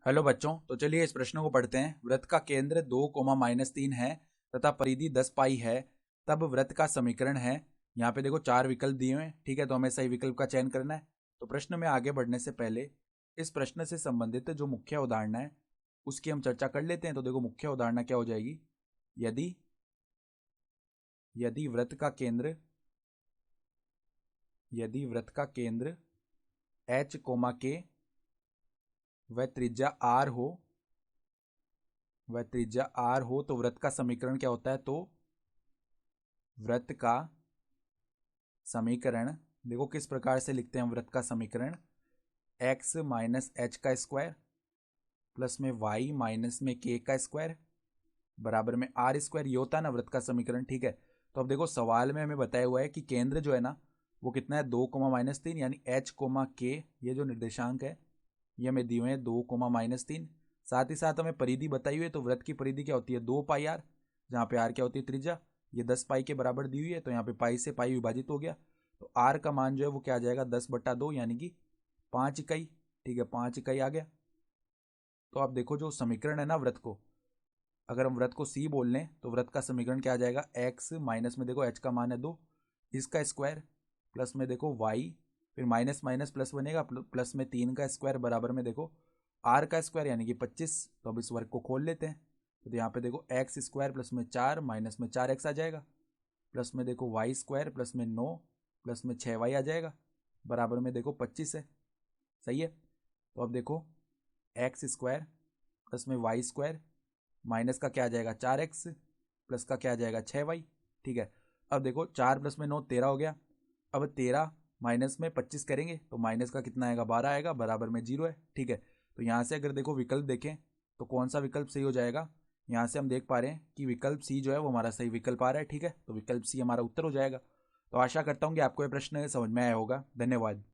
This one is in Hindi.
हेलो बच्चों, तो चलिए इस प्रश्न को पढ़ते हैं। वृत्त का केंद्र 2, -3 है तथा परिधि 10 पाई है, तब वृत्त का समीकरण है। यहाँ पे देखो 4 विकल्प दिए हुए हैं, ठीक है, तो हमें सही विकल्प का चयन करना है। तो प्रश्न में आगे बढ़ने से पहले इस प्रश्न से संबंधित जो मुख्य अवधारणा है उसकी हम चर्चा कर लेते हैं। तो देखो मुख्य अवधारणा क्या हो जाएगी। यदि यदि वृत्त का केंद्र यदि वृत्त का केंद्र H, K व त्रिज्या R हो तो वृत्त का समीकरण क्या होता है। तो वृत्त का समीकरण देखो किस प्रकार से लिखते हैं। वृत्त का समीकरण x माइनस एच का स्क्वायर प्लस में y माइनस में k का स्क्वायर बराबर में आर स्क्वायर, ये होता है ना वृत्त का समीकरण, ठीक है। तो अब देखो सवाल में हमें बताया हुआ है कि केंद्र जो है ना वो कितना है 2, -3 यानी h, k, ये जो निर्देशांक है ये हमें दिए हुए हैं 2, -3। साथ ही साथ हमें परिधि बताई हुई है। तो वृत्त की परिधि क्या होती है 2 पाई आर, जहाँ पे आर क्या होती है त्रिज्या, ये 10 पाई के बराबर दी हुई है। तो यहाँ पे पाई से पाई विभाजित हो गया, तो आर का मान जो है वो क्या आ जाएगा 10/2 यानी कि 5 इकाई, ठीक है, 5 इकाई आ गया। तो आप देखो जो समीकरण है ना वृत्त को, अगर हम वृत्त को सी बोल लें तो वृत्त का समीकरण क्या आ जाएगा, एक्स माइनस में देखो एच का मान है 2, इसका स्क्वायर प्लस में देखो वाई, फिर माइनस माइनस प्लस बनेगा, प्लस में 3 का स्क्वायर बराबर में देखो आर का स्क्वायर यानी कि 25। तो अब इस वर्ग को खोल लेते हैं। तो यहाँ पे देखो एक्स स्क्वायर प्लस में 4 माइनस में 4x आ जाएगा, प्लस में देखो वाई स्क्वायर प्लस में 9 प्लस में 6y आ जाएगा, बराबर में देखो 25 है। सही है। तो अब देखो एक्स स्क्वायर प्लस में वाई स्क्वायर माइनस का क्या आ जाएगा 4x प्लस का क्या आ जाएगा 6y, ठीक है। अब देखो 4 प्लस में 9 13 हो गया। अब 13 माइनस में 25 करेंगे तो माइनस का कितना आएगा 12 आएगा, बराबर में 0 है, ठीक है। तो यहाँ से अगर देखो विकल्प देखें तो कौन सा विकल्प सही हो जाएगा। यहाँ से हम देख पा रहे हैं कि विकल्प सी जो है वो हमारा सही विकल्प आ रहा है, ठीक है। तो विकल्प सी हमारा उत्तर हो जाएगा। तो आशा करता हूँ कि आपको ये प्रश्न समझ में आया होगा। धन्यवाद।